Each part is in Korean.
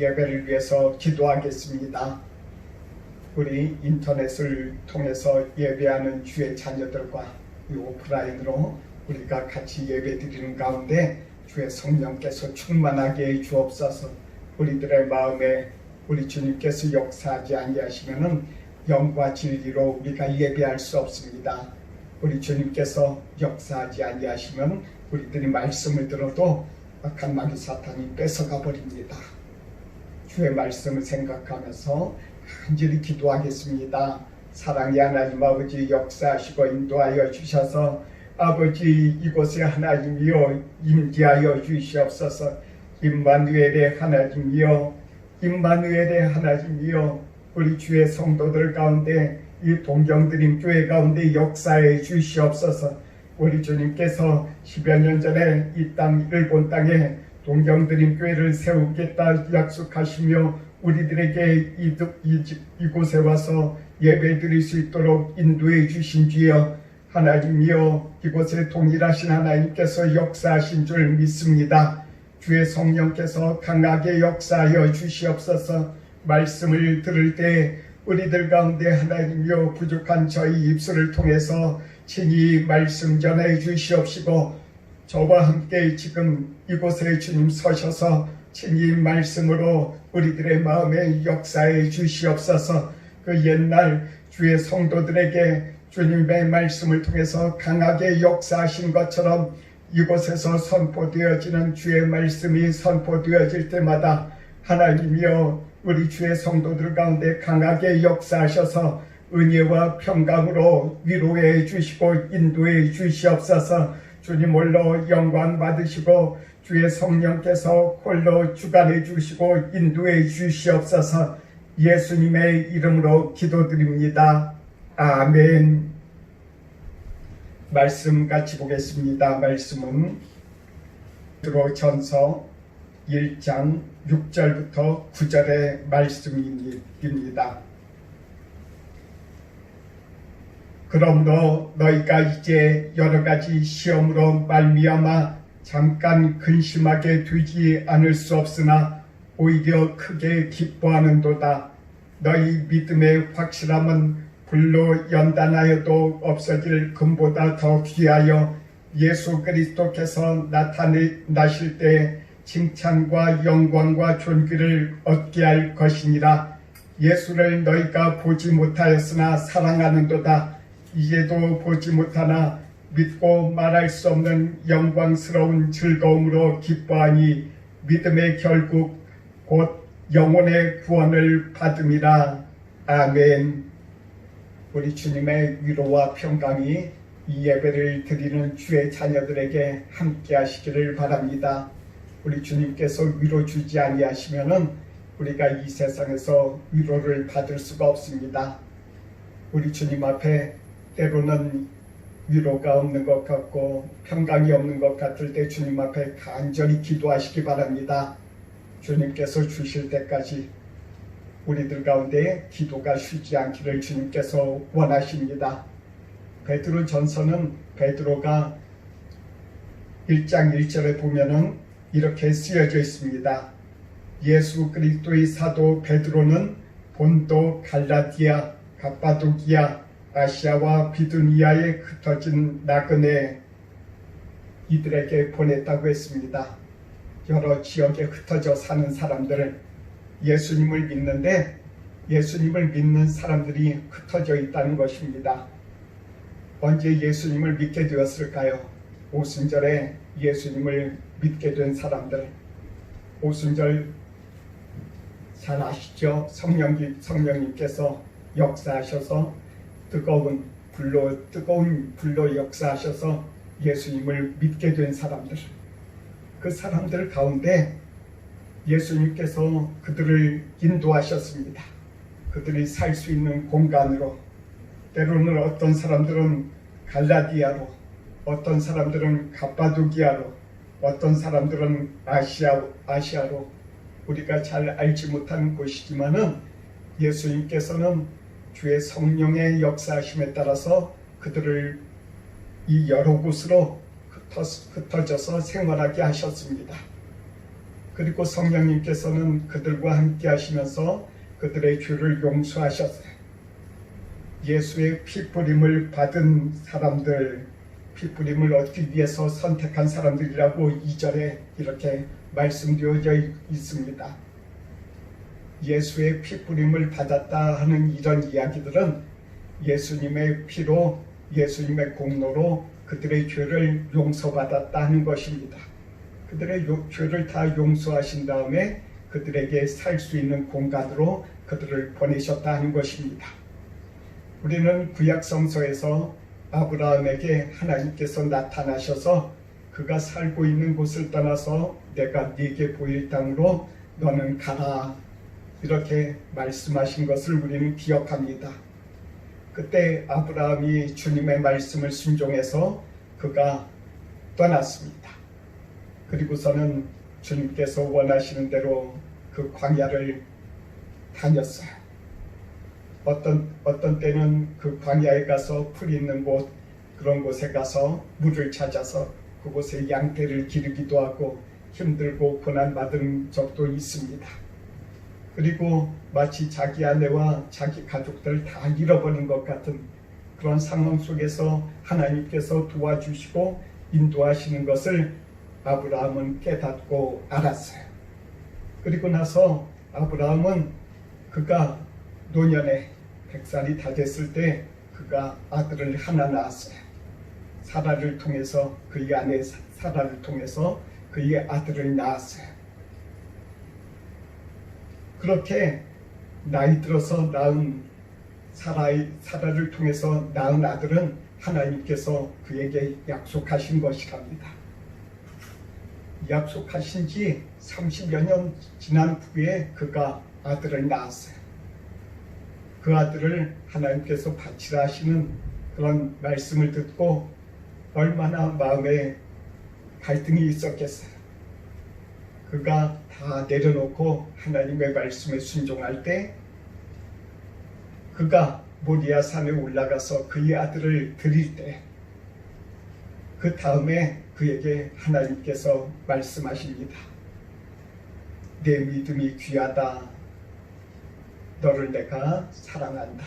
예배를 위해서 기도하겠습니다. 우리 인터넷을 통해서 예배하는 주의 자녀들과 이 오프라인으로 우리가 같이 예배드리는 가운데 주의 성령께서 충만하게 해 주옵소서. 우리들의 마음에 우리 주님께서 역사하지 아니하시면은 영과 진리로 우리가 예배할 수 없습니다. 우리 주님께서 역사하지 아니하시면 우리들이 말씀을 들어도 악한 마귀 사탄이 뺏어가 버립니다. 주의 말씀을 생각하면서 간절히 기도하겠습니다. 사랑의 하나님 아버지, 역사하시고 인도하여 주셔서 아버지, 이곳에 하나님이여 임재하여 주시옵소서. 임마누엘의 하나님이여, 임마누엘의 하나님이여, 우리 주의 성도들 가운데 이 동경드림교회 가운데 역사해 주시옵소서. 우리 주님께서 10여 년 전에 이 땅 일본 땅에 동경드림교회를 세우겠다 약속하시며 우리들에게 이곳에 와서 예배드릴 수 있도록 인도해 주신 주여, 하나님이여, 이곳에 동일하신 하나님께서 역사하신 줄 믿습니다. 주의 성령께서 강하게 역사하여 주시옵소서. 말씀을 들을 때 우리들 가운데 하나님이여 부족한 저희 입술을 통해서 친히 말씀 전해 주시옵시고, 저와 함께 지금 이곳에 주님 서셔서 친히 말씀으로 우리들의 마음에 역사해 주시옵소서. 그 옛날 주의 성도들에게 주님의 말씀을 통해서 강하게 역사하신 것처럼 이곳에서 선포되어지는 주의 말씀이 선포되어질 때마다 하나님이여 우리 주의 성도들 가운데 강하게 역사하셔서 은혜와 평강으로 위로해 주시고 인도해 주시옵소서. 주님 홀로 영광 받으시고 주의 성령께서 홀로 주관해 주시고 인도해 주시옵소서. 예수님의 이름으로 기도드립니다. 아멘. 말씀 같이 보겠습니다. 말씀은 베드로전서 1장 6절부터 9절의 말씀입니다. 그러므로 너희가 이제 여러가지 시험으로 말미암아 잠깐 근심하게 되지 않을 수 없으나 오히려 크게 기뻐하는도다. 너희 믿음의 확실함은 불로 연단하여도 없어질 금보다 더 귀하여 예수 그리스도께서 나타나실 때 칭찬과 영광과 존귀를 얻게 할 것이니라. 예수를 너희가 보지 못하였으나 사랑하는도다. 이제도 보지 못하나 믿고 말할 수 없는 영광스러운 즐거움으로 기뻐하니 믿음의 결국 곧 영혼의 구원을 받음이라. 아멘. 우리 주님의 위로와 평강이 이 예배를 드리는 주의 자녀들에게 함께 하시기를 바랍니다. 우리 주님께서 위로 주지 아니하시면은 우리가 이 세상에서 위로를 받을 수가 없습니다. 우리 주님 앞에 때로는 위로가 없는 것 같고 평강이 없는 것 같을 때 주님 앞에 간절히 기도하시기 바랍니다. 주님께서 주실 때까지 우리들 가운데 기도가 쉬지 않기를 주님께서 원하십니다. 베드로전서는 베드로가 1장 1절에 보면은 이렇게 쓰여져 있습니다. 예수 그리스도의 사도 베드로는 본도, 갈라디아, 갑바도기아, 아시아와 비두니아에 흩어진 나그네 이들에게 보냈다고 했습니다. 여러 지역에 흩어져 사는 사람들을 예수님을 믿는데 예수님을 믿는 사람들이 흩어져 있다는 것입니다. 언제 예수님을 믿게 되었을까요? 오순절에 예수님을 믿게 된 사람들, 오순절 잘 아시죠? 성령님께서 역사하셔서 뜨거운 불로 역사하셔서 예수님을 믿게 된 사람들, 그 사람들 가운데 예수님께서 그들을 인도하셨습니다. 그들이 살 수 있는 공간으로, 때로는 어떤 사람들은 갈라디아로, 어떤 사람들은 갑바도기아로, 어떤 사람들은 아시아로, 우리가 잘 알지 못하는 곳이지만은 예수님께서는 주의 성령의 역사하심에 따라서 그들을 이 여러 곳으로 흩어져서 생활하게 하셨습니다. 그리고 성령님께서는 그들과 함께 하시면서 그들의 죄를 용서하셨어요. 예수의 피뿌림을 받은 사람들, 피뿌림을 얻기 위해서 선택한 사람들이라고 2절에 이렇게 말씀되어져 있습니다. 예수의 피뿌림을 받았다 하는 이런 이야기들은 예수님의 피로, 예수님의 공로로 그들의 죄를 용서받았다 하는 것입니다. 그들의 죄를 다 용서하신 다음에 그들에게 살 수 있는 공간으로 그들을 보내셨다 하는 것입니다. 우리는 구약 성서에서 아브라함에게 하나님께서 나타나셔서 그가 살고 있는 곳을 떠나서 내가 네게 보일 땅으로 너는 가라 이렇게 말씀하신 것을 우리는 기억합니다. 그때 아브라함이 주님의 말씀을 순종해서 그가 떠났습니다. 그리고서는 주님께서 원하시는 대로 그 광야를 다녔어요. 어떤 때는 그 광야에 가서 풀 있는 곳, 그런 곳에 가서 물을 찾아서 그곳에 양떼를 기르기도 하고 힘들고 고난받은 적도 있습니다. 그리고 마치 자기 아내와 자기 가족들 다 잃어버린 것 같은 그런 상황 속에서 하나님께서 도와주시고 인도하시는 것을 아브라함은 깨닫고 알았어요. 그리고 나서 아브라함은 그가 노년에 100살이 다 됐을 때 그가 아들을 하나 낳았어요. 사라를 통해서 그의 아내 사라를 통해서 그의 아들을 낳았어요. 그렇게 나이 들어서 낳은 사라를 통해서 낳은 아들은 하나님께서 그에게 약속하신 것이랍니다. 약속하신 지 30여 년 지난 후에 그가 아들을 낳았어요. 그 아들을 하나님께서 바치라 하시는 그런 말씀을 듣고 얼마나 마음에 갈등이 있었겠어요. 그가 다 내려놓고 하나님의 말씀에 순종할 때 그가 모리아 산에 올라가서 그의 아들을 드릴 때 그 다음에 그에게 하나님께서 말씀하십니다. 내 믿음이 귀하다. 너를 내가 사랑한다.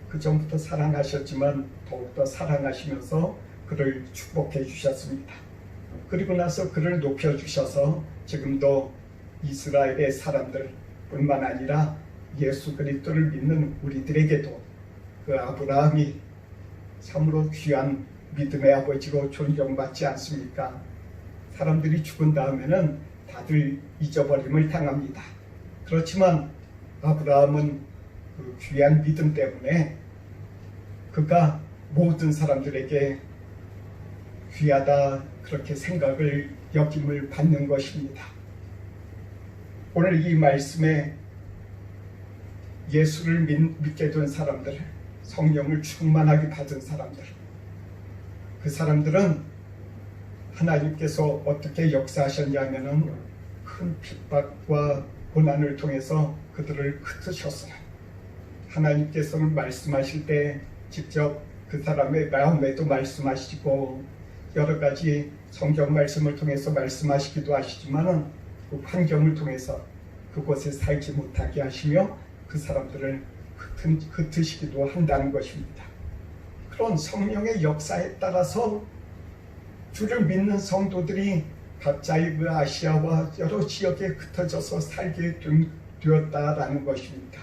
그 전부터 사랑하셨지만 더욱더 사랑하시면서 그를 축복해 주셨습니다. 그리고 나서 그를 높여주셔서 지금도 이스라엘의 사람들 뿐만 아니라 예수 그리스도를 믿는 우리들에게도 그 아브라함이 참으로 귀한 믿음의 아버지로 존경받지 않습니까? 사람들이 죽은 다음에는 다들 잊어버림을 당합니다. 그렇지만 아브라함은 그 귀한 믿음 때문에 그가 모든 사람들에게 귀하다 그렇게 생각을 여김을 받는 것입니다. 오늘 이 말씀에 예수를 믿게 된 사람들, 성령을 충만하게 받은 사람들, 그 사람들은 하나님께서 어떻게 역사하셨냐면은 큰 핍박과 고난을 통해서 그들을 흩으셨어요. 하나님께서는 말씀하실 때 직접 그 사람의 마음에도 말씀하시고 여러 가지 성경 말씀을 통해서 말씀하시기도 하시지만은 그 환경을 통해서 그곳에 살지 못하게 하시며 그 사람들을 흩으시기도 한다는 것입니다. 그런 성령의 역사에 따라서 주를 믿는 성도들이 각자의 그 아시아와 여러 지역에 흩어져서 살게 되었다라는 것입니다.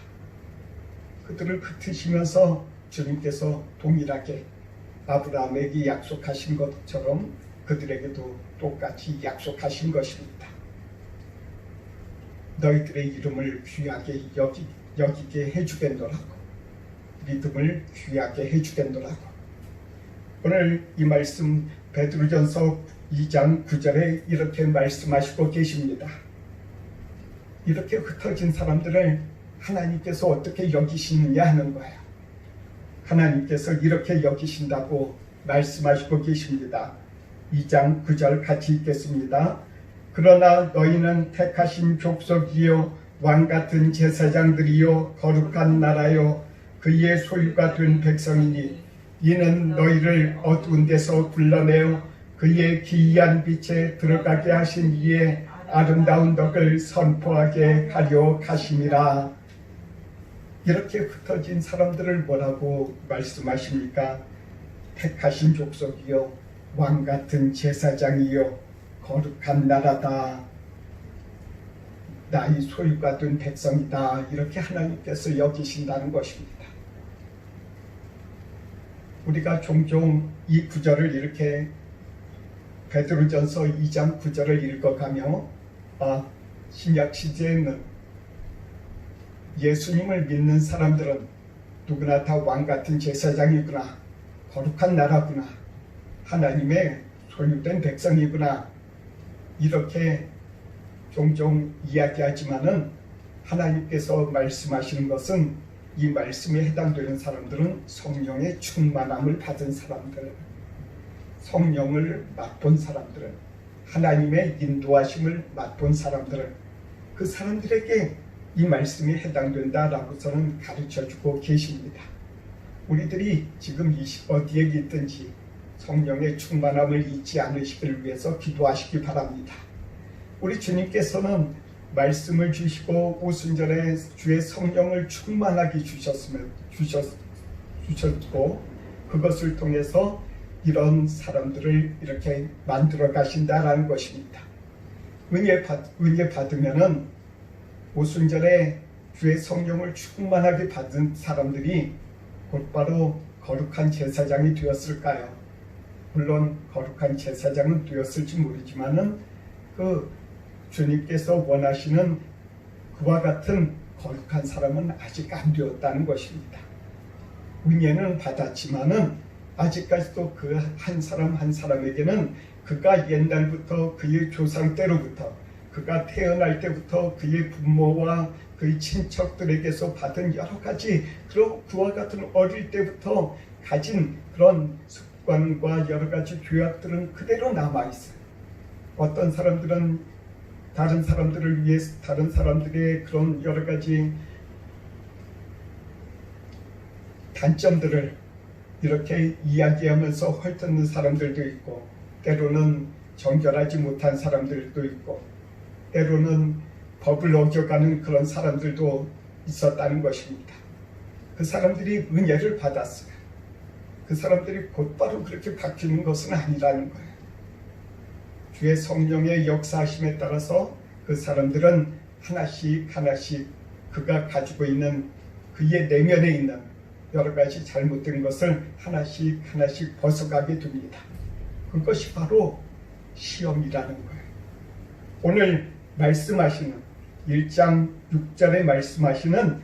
그들을 흩으시면서 주님께서 동일하게 아브라함에게 약속하신 것처럼 그들에게도 똑같이 약속하신 것입니다. 너희들의 이름을 귀하게 여기게 해주겠노라고, 믿음을 귀하게 해주겠노라고. 오늘 이 말씀 베드로전서 2장 9절에 이렇게 말씀하시고 계십니다. 이렇게 흩어진 사람들을 하나님께서 어떻게 여기시느냐 하는 거예요. 하나님께서 이렇게 여기신다고 말씀하시고 계십니다. 2장 9절 같이 읽겠습니다. 그러나 너희는 택하신 족속이요 왕같은 제사장들이요 거룩한 나라요 그의 소유가 된 백성이니 이는 너희를 어두운 데서 불러내어 그의 기이한 빛에 들어가게 하신 이에 아름다운 덕을 선포하게 하려 하심이라. 이렇게 흩어진 사람들을 뭐라고 말씀하십니까? 택하신 족속이요, 왕같은 제사장이요, 거룩한 나라다, 나의 소유가 된 백성이다, 이렇게 하나님께서 여기신다는 것입니다. 우리가 종종 이 구절을 이렇게 베드로전서 2장 9절을 읽어가며 신약 시대에는 예수님을 믿는 사람들은 누구나 다 왕같은 제사장이구나, 거룩한 나라구나, 하나님의 소유된 백성이구나, 이렇게 종종 이야기하지만은 하나님께서 말씀하시는 것은 이 말씀에 해당되는 사람들은 성령의 충만함을 받은 사람들, 성령을 맛본 사람들은, 하나님의 인도하심을 맛본 사람들은 그 사람들에게 이 말씀이 해당된다라고서는 가르쳐주고 계십니다. 우리들이 지금 어디에 있든지 성령의 충만함을 잊지 않으시길 위해서 기도하시기 바랍니다. 우리 주님께서는 말씀을 주시고 오순절에 주의 성령을 충만하게 주셨고 그것을 통해서 이런 사람들을 이렇게 만들어 가신다라는 것입니다. 은혜 받으면은 오순절에 주의 성령을 충만하게 받은 사람들이 곧바로 거룩한 제사장이 되었을까요? 물론 거룩한 제사장은 되었을지 모르지만은 그 주님께서 원하시는 그와 같은 거룩한 사람은 아직 안 되었다는 것입니다. 은혜는 받았지만은 아직까지도 그 한 사람 한 사람에게는 그가 옛날부터 그의 조상 때로부터 그가 태어날 때부터 그의 부모와 그의 친척들에게서 받은 여러 가지 그와 같은 어릴 때부터 가진 그런 습관과 여러 가지 죄악들은 그대로 남아있어요. 어떤 사람들은 다른 사람들을 위해서 다른 사람들의 그런 여러 가지 단점들을 이렇게 이야기하면서 헐뜯는 사람들도 있고, 때로는 정결하지 못한 사람들도 있고, 때로는 법을 어겨가는 그런 사람들도 있었다는 것입니다. 그 사람들이 은혜를 받았어요. 그 사람들이 곧바로 그렇게 바뀌는 것은 아니라는 거예요. 주의 성령의 역사하심에 따라서 그 사람들은 하나씩 하나씩 그가 가지고 있는 그의 내면에 있는 여러 가지 잘못된 것을 하나씩 하나씩 벗어가게 됩니다. 그것이 바로 시험이라는 거예요. 오늘 말씀하시는 1장 6절에 말씀하시는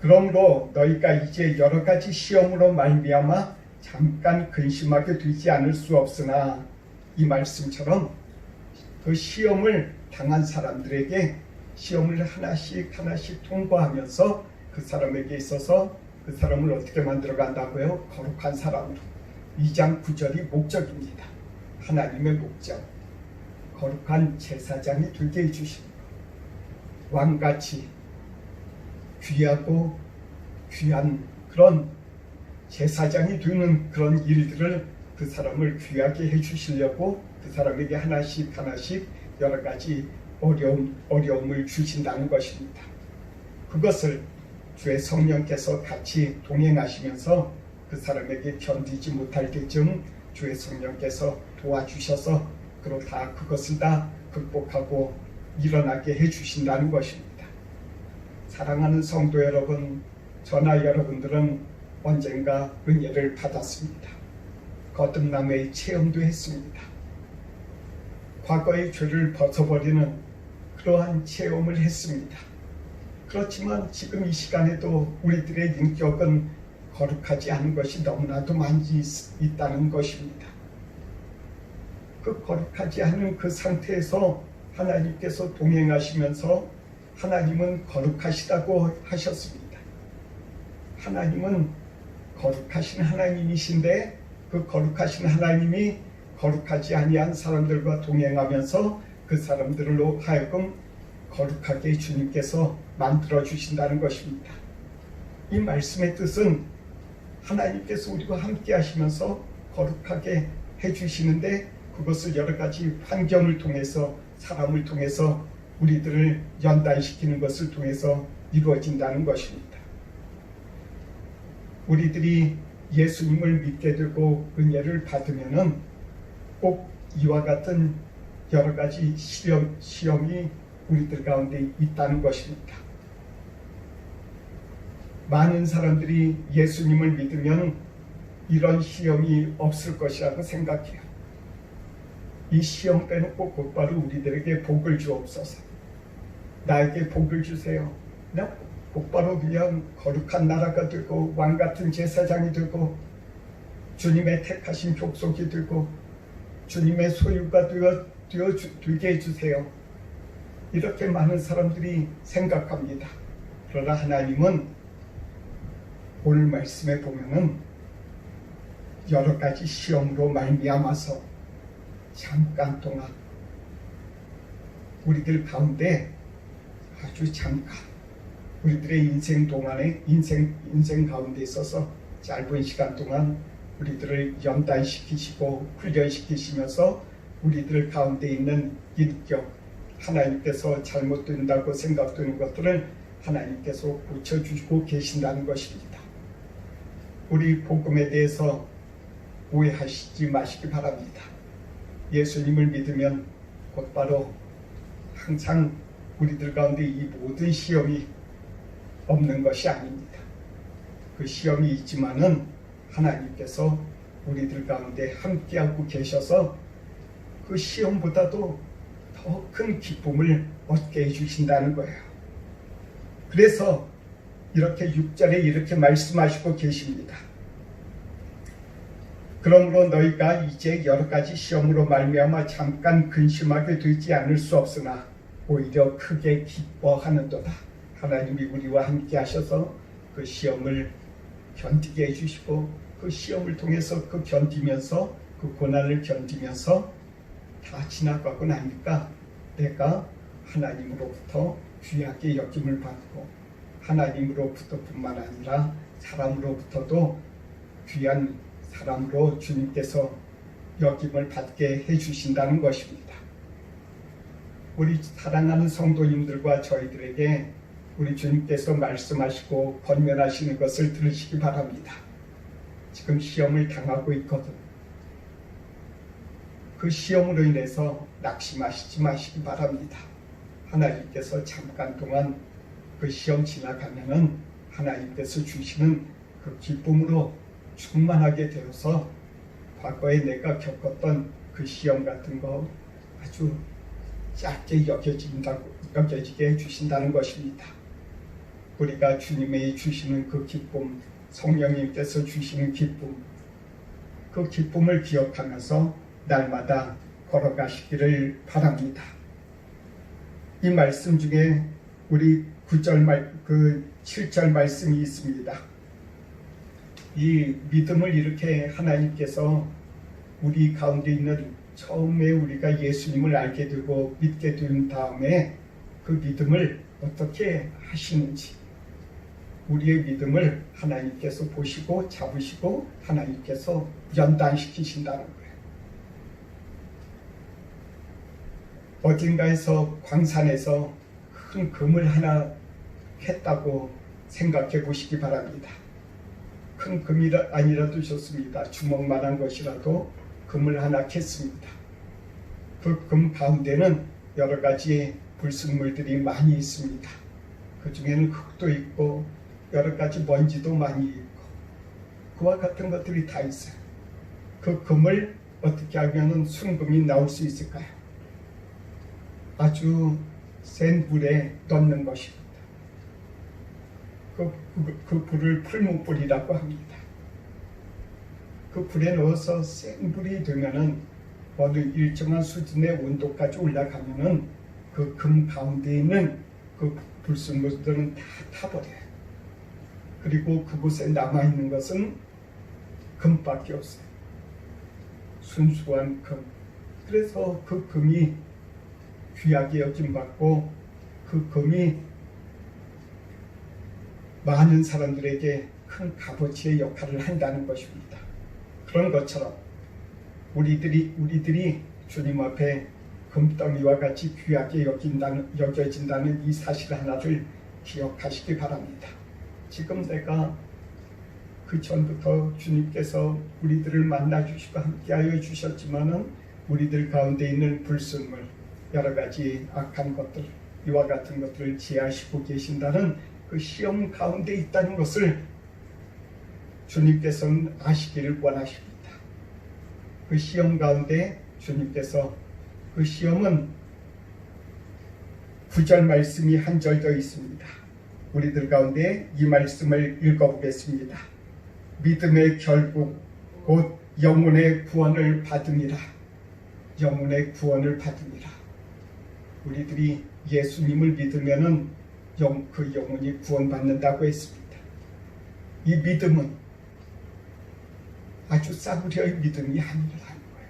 그러므로 너희가 이제 여러 가지 시험으로 말미암아 잠깐 근심하게 되지 않을 수 없으나, 이 말씀처럼 그 시험을 당한 사람들에게 시험을 하나씩 하나씩 통과하면서 그 사람에게 있어서 그 사람을 어떻게 만들어 간다고요? 거룩한 사람으로. 2장 9절이 목적입니다. 하나님의 목적. 거룩한 제사장이 되게 해주시는 것. 왕같이 귀하고 귀한 그런 제사장이 되는 그런 일들을 그 사람을 귀하게 해주시려고 그 사람에게 하나씩 하나씩 여러 가지 어려움을 주신다는 것입니다. 그것을 주의 성령께서 같이 동행하시면서 그 사람에게 견디지 못할 때쯤 주의 성령께서 도와주셔서 다 그것을 다 극복하고 일어나게 해주신다는 것입니다. 사랑하는 성도 여러분, 저나 여러분들은 언젠가 은혜를 받았습니다. 거듭남의 체험도 했습니다. 과거의 죄를 벗어버리는 그러한 체험을 했습니다. 그렇지만 지금 이 시간에도 우리들의 인격은 거룩하지 않은 것이 너무나도 많이 있다는 것입니다. 그 거룩하지 않은 그 상태에서 하나님께서 동행하시면서 하나님은 거룩하시다고 하셨습니다. 하나님은 거룩하신 하나님이신데 그 거룩하신 하나님이 거룩하지 아니한 사람들과 동행하면서 그 사람들로 하여금 거룩하게 주님께서 만들어 주신다는 것입니다. 이 말씀의 뜻은 하나님께서 우리와 함께 하시면서 거룩하게 해주시는데 그것을 여러 가지 환경을 통해서 사람을 통해서 우리들을 연단시키는 것을 통해서 이루어진다는 것입니다. 우리들이 예수님을 믿게 되고 은혜를 받으면은 꼭 이와 같은 여러 가지 시험이 우리들 가운데 있다는 것입니다. 많은 사람들이 예수님을 믿으면 이런 시험이 없을 것이라고 생각해요. 이 시험 빼놓고 곧바로 우리들에게 복을 주옵소서. 나에게 복을 주세요. 나 곧바로 그냥 거룩한 나라가 되고 왕같은 제사장이 되고 주님의 택하신 족속이 되고 주님의 소유가 되게 해주세요. 이렇게 많은 사람들이 생각합니다. 그러나 하나님은 오늘 말씀에 보면은 여러 가지 시험으로 말미암아서 잠깐 동안 우리들 가운데 아주 잠깐 우리들의 인생 동안에 인생 가운데 있어서 짧은 시간 동안 우리들을 연단시키시고 훈련시키시면서 우리들 가운데 있는 인격, 하나님께서 잘못된다고 생각되는 것들을 하나님께서 고쳐주시고 계신다는 것입니다. 우리 복음에 대해서 오해하시지 마시기 바랍니다. 예수님을 믿으면 곧바로 항상 우리들 가운데 이 모든 시험이 없는 것이 아닙니다. 그 시험이 있지만은 하나님께서 우리들 가운데 함께하고 계셔서 그 시험보다도 더 큰 기쁨을 얻게 해주신다는 거예요. 그래서 이렇게 6절에 이렇게 말씀하시고 계십니다. 그러므로 너희가 이제 여러 가지 시험으로 말미암아 잠깐 근심하게 되지 않을 수 없으나 오히려 크게 기뻐하는도다. 하나님이 우리와 함께 하셔서 그 시험을 견디게 해주시고 그 시험을 통해서 그 견디면서 그 고난을 견디면서 다 지나가고 나니까 내가 하나님으로부터 귀하게 여김을 받고 하나님으로부터 뿐만 아니라 사람으로부터도 귀한 사람으로 주님께서 여김을 받게 해주신다는 것입니다. 우리 사랑하는 성도님들과 저희들에게 우리 주님께서 말씀하시고 권면하시는 것을 들으시기 바랍니다. 지금 시험을 당하고 있거든. 그 시험으로 인해서 낙심하시지 마시기 바랍니다. 하나님께서 잠깐 동안 그 시험 지나가면은 하나님께서 주시는 그 기쁨으로 충만하게 되어서 과거에 내가 겪었던 그 시험 같은 거 아주 작게 여겨지게 해주신다는 것입니다. 우리가 주님이 주시는 그 기쁨, 성령님께서 주시는 기쁨, 그 기쁨을 기억하면서 날마다 걸어가시기를 바랍니다. 이 말씀 중에 우리 7절 말씀이 있습니다. 이 믿음을 이렇게 하나님께서 우리 가운데 있는 처음에 우리가 예수님을 알게 되고 믿게 된 다음에 그 믿음을 어떻게 하시는지 우리의 믿음을 하나님께서 보시고 잡으시고 하나님께서 연단시키신다는 거예요. 어딘가에서 광산에서 큰 금을 하나 캤다고 생각해 보시기 바랍니다. 큰 금이 아니라도 좋습니다. 주먹만한 것이라도 금을 하나 캤습니다. 그 금 가운데는 여러 가지 불순물들이 많이 있습니다. 그 중에는 흙도 있고 여러 가지 먼지도 많이 있고 그와 같은 것들이 다 있어요. 그 금을 어떻게 하면 순금이 나올 수 있을까요? 아주 센 불에 넣는 것입니다. 그 불을 풀무불이라고 합니다. 그 불에 넣어서 센 불이 되면은 어느 일정한 수준의 온도까지 올라가면은 그 금 가운데 있는 그 불순물들은 다 타버려요. 그리고 그곳에 남아있는 것은 금밖에 없어요. 순수한 금. 그래서 그 금이 귀하게 여김받고 그 금이 많은 사람들에게 큰 값어치의 역할을 한다는 것입니다. 그런 것처럼 우리들이 주님 앞에 금덩이와 같이 귀하게 여겨진다는 이 사실 하나를 기억하시기 바랍니다. 지금 내가 그 전부터 주님께서 우리들을 만나 주시고 함께하여 주셨지만은 우리들 가운데 있는 불순물, 여러 가지 악한 것들, 이와 같은 것들을 지하시고 계신다는 그 시험 가운데 있다는 것을 주님께서는 아시기를 원하십니다. 그 시험 가운데 주님께서, 그 시험은 9절 말씀이 한 절 더 있습니다. 우리들 가운데 이 말씀을 읽어보겠습니다. 믿음의 결국 곧 영혼의 구원을 받음이라. 영혼의 구원을 받음이라. 우리들이 예수님을 믿으면은 그 영혼이 구원받는다고 했습니다. 이 믿음은 아주 싸구려의 믿음이 아니라는 거예요.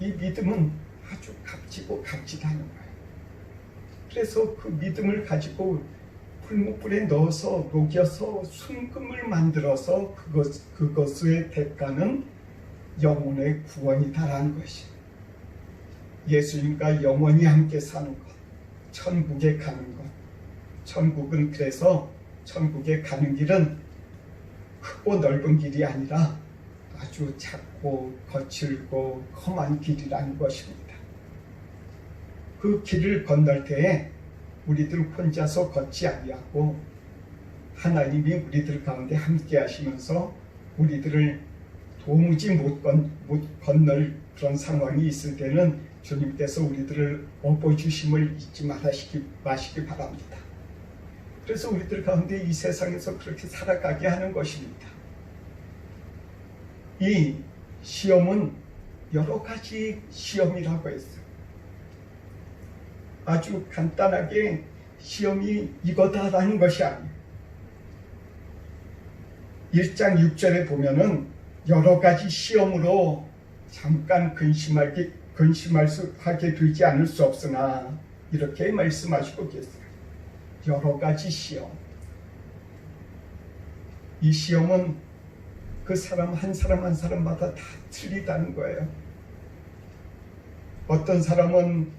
이 믿음은 아주 값지고 값지다는 거예요. 그래서 그 믿음을 가지고 풀무불에 넣어서 녹여서 순금을 만들어서 그것의 대가는 영혼의 구원이다라는 것이, 예수님과 영원히 함께 사는 것, 천국에 가는 것. 천국은, 그래서 천국에 가는 길은 크고 넓은 길이 아니라 아주 작고 거칠고 험한 길이라는 것입니다. 그 길을 건널 때에 우리들 혼자서 걷지 아니하고 하나님이 우리들 가운데 함께 하시면서 우리들을 도무지 못 건널 그런 상황이 있을 때는 주님께서 우리들을 업어주심을 잊지 마시기 바랍니다. 그래서 우리들 가운데 이 세상에서 그렇게 살아가게 하는 것입니다. 이 시험은 여러 가지 시험이라고 했어요. 아주 간단하게 시험이 이거다라는 것이 아니에요. 1장 6절에 보면은 여러 가지 시험으로 잠깐 근심하게 되지 않을 수 없으나, 이렇게 말씀하시고 계세요. 여러 가지 시험. 이 시험은 그 사람 한 사람마다 다 틀리다는 거예요. 어떤 사람은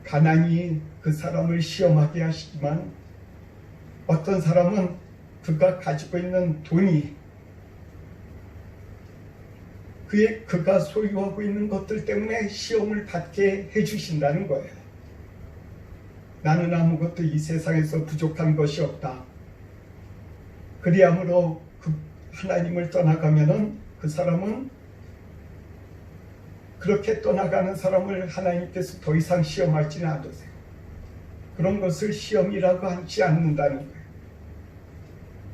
가난이 그 사람을 시험하게 하시지만, 어떤 사람은 그가 가지고 있는 돈이, 그가 소유하고 있는 것들 때문에 시험을 받게 해주신다는 거예요. 나는 아무것도 이 세상에서 부족한 것이 없다. 그리함으로 하나님을 떠나가면은 그 사람은, 그렇게 떠나가는 사람을 하나님께서 더 이상 시험하지는 않으세요. 그런 것을 시험이라고 하지 않는다는 거예요.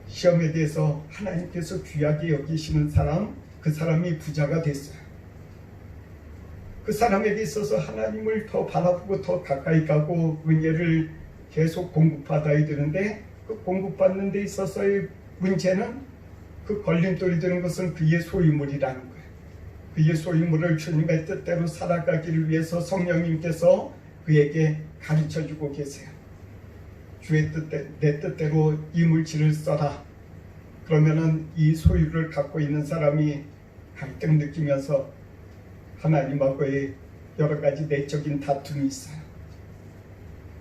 시험에 대해서 하나님께서 귀하게 여기시는 사람, 그 사람이 부자가 됐어요. 그 사람에게 있어서 하나님을 더 바라보고 더 가까이 가고 은혜를 계속 공급받아야 되는데, 그 공급받는 데 있어서의 문제는, 그 걸림돌이 되는 것은 그의 소유물이라는 거예요. 그의 소유물을 주님의 뜻대로 살아가기를 위해서 성령님께서 그에게 가르쳐주고 계세요. 주의 내 뜻대로 이 물질을 써라. 그러면은 이 소유를 갖고 있는 사람이 갈등 느끼면서 하나님하고의 여러 가지 내적인 다툼이 있어요.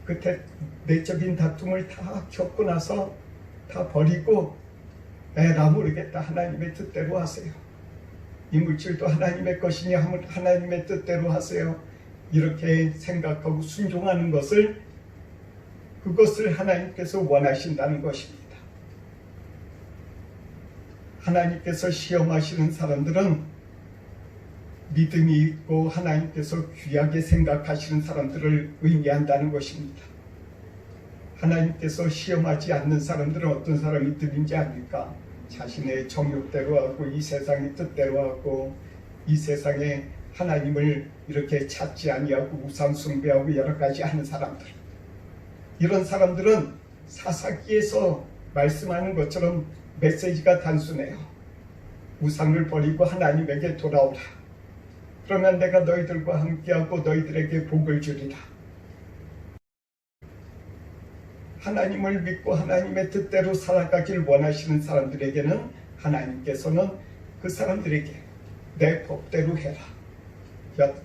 그 내적인 다툼을 다 겪고 나서 다 버리고, 나 모르겠다, 하나님의 뜻대로 하세요. 이 물질도 하나님의 것이니 하나님의 뜻대로 하세요. 이렇게 생각하고 순종하는 것을, 그것을 하나님께서 원하신다는 것입니다. 하나님께서 시험하시는 사람들은 믿음이 있고 하나님께서 귀하게 생각하시는 사람들을 의미한다는 것입니다. 하나님께서 시험하지 않는 사람들은 어떤 사람들인지 압니까? 자신의 정욕대로 하고 이 세상의 뜻대로 하고 이 세상에 하나님을 이렇게 찾지 아니하고 우상 숭배하고 여러 가지 하는 사람들, 이런 사람들은 사사기에서 말씀하는 것처럼 메시지가 단순해요. 우상을 버리고 하나님에게 돌아오라. 그러면 내가 너희들과 함께하고 너희들에게 복을 주리라. 하나님을 믿고 하나님의 뜻대로 살아가길 원하시는 사람들에게는 하나님께서는 그 사람들에게 내 법대로 해라.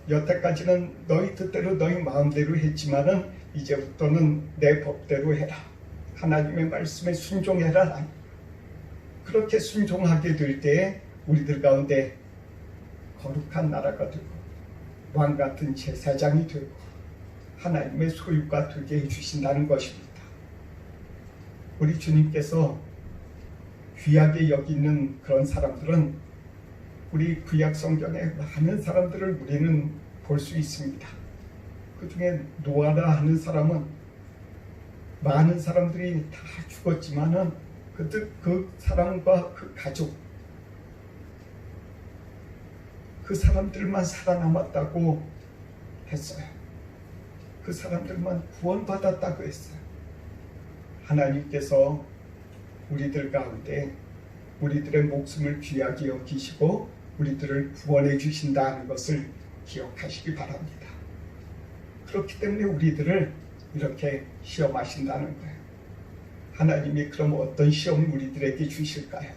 여태까지는 너희 뜻대로 너희 마음대로 했지만은 이제부터는 내 법대로 해라. 하나님의 말씀에 순종해라. 그렇게 순종하게 될 때 우리들 가운데 거룩한 나라가 되고 왕 같은 제사장이 되고 하나님의 소유가 되게 해주신다는 것입니다. 우리 주님께서 귀하게 여기는 그런 사람들은 우리 구약 성경에 많은 사람들을 우리는 볼 수 있습니다. 그 중에 노아라 하는 사람은 많은 사람들이 다 죽었지만은 그 사람과 그 가족, 그 사람들만 살아남았다고 했어요. 그 사람들만 구원받았다고 했어요. 하나님께서 우리들 가운데 우리들의 목숨을 귀하게 여기시고 우리들을 구원해 주신다는 것을 기억하시기 바랍니다. 그렇기 때문에 우리들을 이렇게 시험하신다는 거예요. 하나님이 그럼 어떤 시험을 우리들에게 주실까요?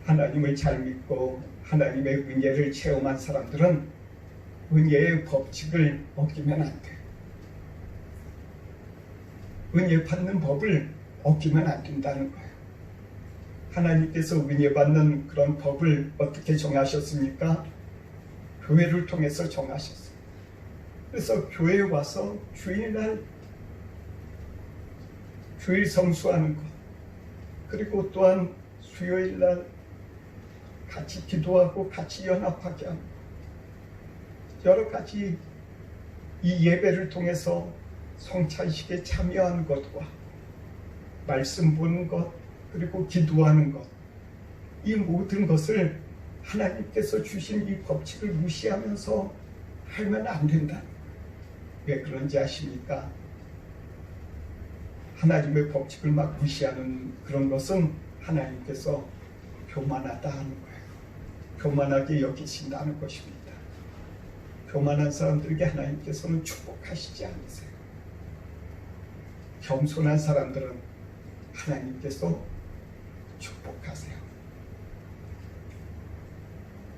하나님을 잘 믿고 하나님의 은혜를 체험한 사람들은 은혜의 법칙을 어기면 안 돼요. 은혜 받는 법을 어기면 안 된다는 거예요. 하나님께서 은혜 받는 그런 법을 어떻게 정하셨습니까? 교회를 통해서 정하셨어요. 그래서 교회에 와서 주일날 주일 성수하는 것, 그리고 또한 수요일날 같이 기도하고 같이 연합하게 하는 것, 여러 가지 이 예배를 통해서 성찬식에 참여하는 것과 말씀 보는 것, 그리고 기도하는 것, 이 모든 것을 하나님께서 주신 이 법칙을 무시하면서 하면 안 된다. 왜 그런지 아십니까? 하나님의 법칙을 막 무시하는 그런 것은 하나님께서 교만하다 하는 거예요. 교만하게 여기신다는 것입니다. 교만한 사람들에게 하나님께서는 축복하시지 않으세요. 겸손한 사람들은 하나님께서 축복하세요.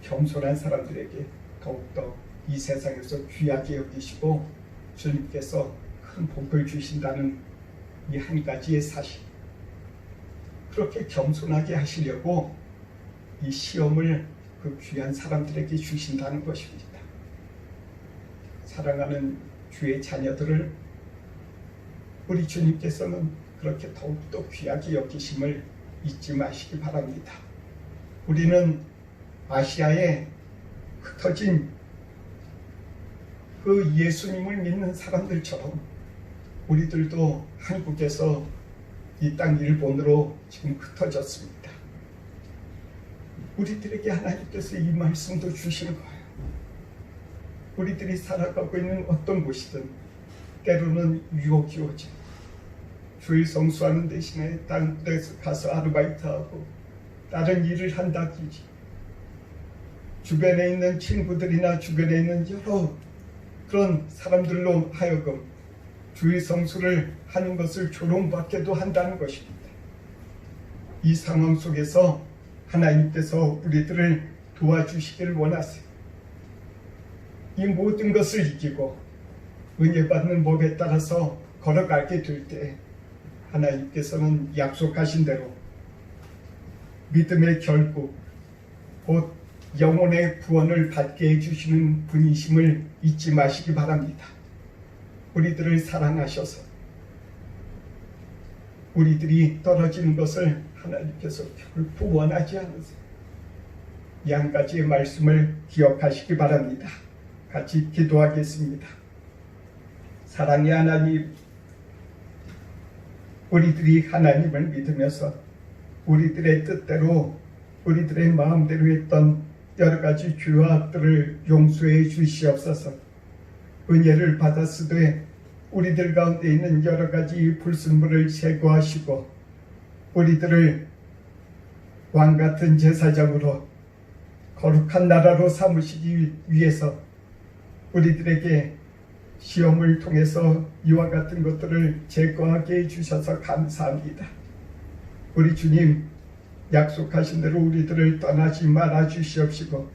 겸손한 사람들에게 더욱더 이 세상에서 귀하게 여기시고 주님께서 큰 복을 주신다는 이 한 가지의 사실, 그렇게 겸손하게 하시려고 이 시험을 그 귀한 사람들에게 주신다는 것입니다. 사랑하는 주의 자녀들을 우리 주님께서는 그렇게 더욱더 귀하게 여기심을 잊지 마시기 바랍니다. 우리는 아시아에 흩어진 그 예수님을 믿는 사람들처럼 우리들도 한국에서 이 땅 일본으로 지금 흩어졌습니다. 우리들에게 하나님께서 이 말씀도 주시는 거예요. 우리들이 살아가고 있는 어떤 곳이든 때로는 유혹이 오지. 주일 성수하는 대신에 다른 데서 가서 아르바이트하고 다른 일을 한다든지, 주변에 있는 친구들이나 주변에 있는 여러 그런 사람들로 하여금 주일 성수를 하는 것을 조롱받게도 한다는 것입니다. 이 상황 속에서 하나님께서 우리들을 도와주시기를 원하세요. 이 모든 것을 이기고 은혜 받는 법에 따라서 걸어가게 될 때 하나님께서는 약속하신 대로 믿음의 결국, 곧 영혼의 구원을 받게 해주시는 분이심을 잊지 마시기 바랍니다. 우리들을 사랑하셔서 우리들이 떨어지는 것을 하나님께서 결코 원하지 않으세요. 이 한 가지의 말씀을 기억하시기 바랍니다. 같이 기도하겠습니다. 사랑의 하나님, 우리들이 하나님을 믿으면서 우리들의 뜻대로 우리들의 마음대로 했던 여러 가지 죄와 악들을 용서해 주시옵소서. 은혜를 받았으되 우리들 가운데 있는 여러 가지 불순물을 제거하시고 우리들을 왕같은 제사장으로 거룩한 나라로 삼으시기 위해서 우리들에게 시험을 통해서 이와 같은 것들을 제거하게 해주셔서 감사합니다. 우리 주님, 약속하신 대로 우리들을 떠나지 말아 주시옵시고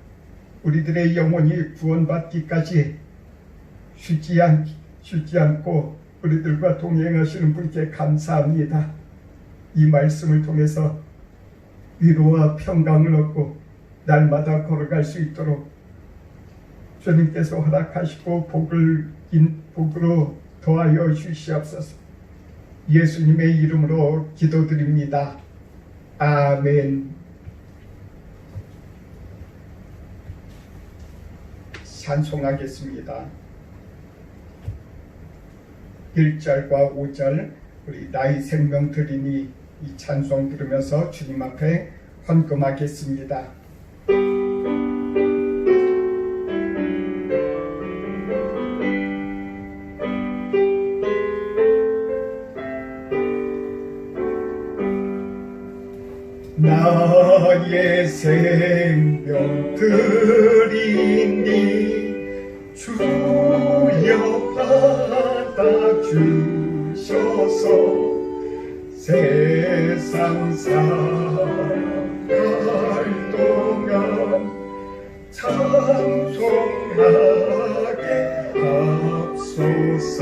우리들의 영혼이 구원받기까지 쉬지 않고 우리들과 동행하시는 분께 감사합니다. 이 말씀을 통해서 위로와 평강을 얻고 날마다 걸어갈 수 있도록 주님께서 허락하시고 복으로 더하여 주시옵소서. 예수님의 이름으로 기도드립니다. 아멘. 찬송하겠습니다. 1절과 5절 우리 나의 생명 드리니 이 찬송 들으면서 주님 앞에 헌금하겠습니다. 나의 생명 드리니 주여 받아주셔서 세상 살아갈 동안 찬송하게 하소서.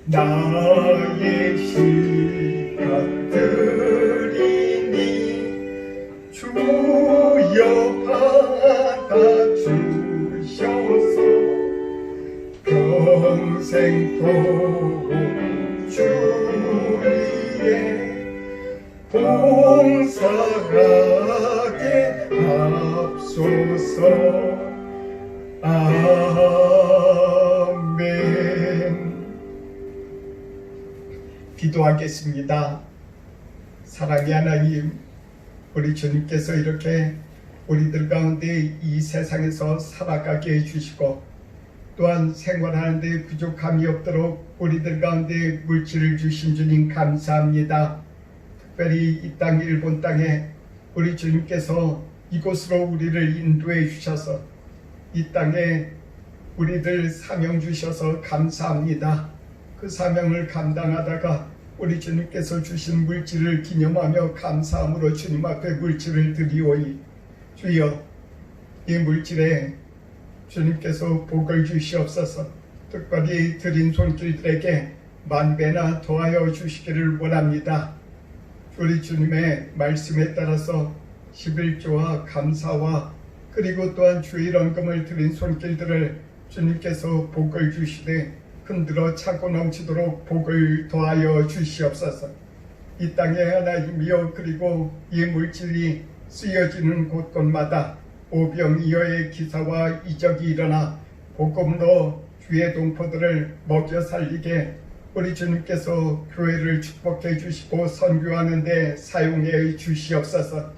나의 시간 드리니 주여 받아주셔서 평생 주 위에 봉사하게 하소서. 아멘. 기도하겠습니다. 사랑의 하나님, 우리 주님께서 이렇게 우리들 가운데 이 세상에서 살아가게 해주시고 또한 생활하는데 부족함이 없도록 우리들 가운데 물질을 주신 주님 감사합니다. 특별히 이 땅 일본 땅에 우리 주님께서 이곳으로 우리를 인도해 주셔서 이 땅에 우리들 사명 주셔서 감사합니다. 그 사명을 감당하다가 우리 주님께서 주신 물질을 기념하며 감사함으로 주님 앞에 물질을 드리오니 주여 이 물질에 주님께서 복을 주시옵소서. 특별히 드린 손길들에게 만배나 더하여 주시기를 원합니다. 우리 주님의 말씀에 따라서 11조와 감사와 그리고 또한 주일 헌금을 드린 손길들을 주님께서 복을 주시되 흔들어 차고 넘치도록 복을 더하여 주시옵소서. 이 땅에 하나님이여 그리고 이 물질이 쓰여지는 곳곳마다 오병이어의 기사와 이적이 일어나 복음으로 주의 동포들을 먹여 살리게 우리 주님께서 교회를 축복해 주시고 선교하는 데 사용해 주시옵소서.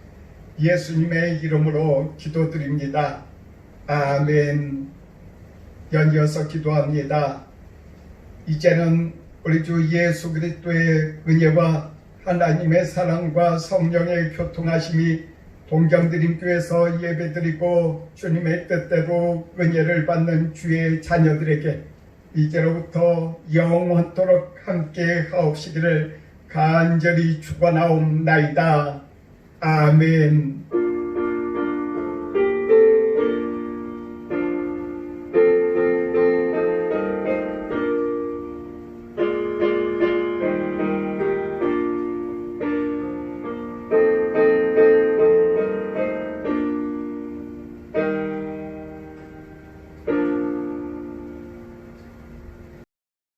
예수님의 이름으로 기도드립니다. 아멘. 연이어서 기도합니다. 이제는 우리 주 예수 그리스도의 은혜와 하나님의 사랑과 성령의 교통하심이 동경드림교회에서 예배드리고 주님의 뜻대로 은혜를 받는 주의 자녀들에게 이제로부터 영원토록 함께 하옵시기를 간절히 축원하옵나이다. 아멘.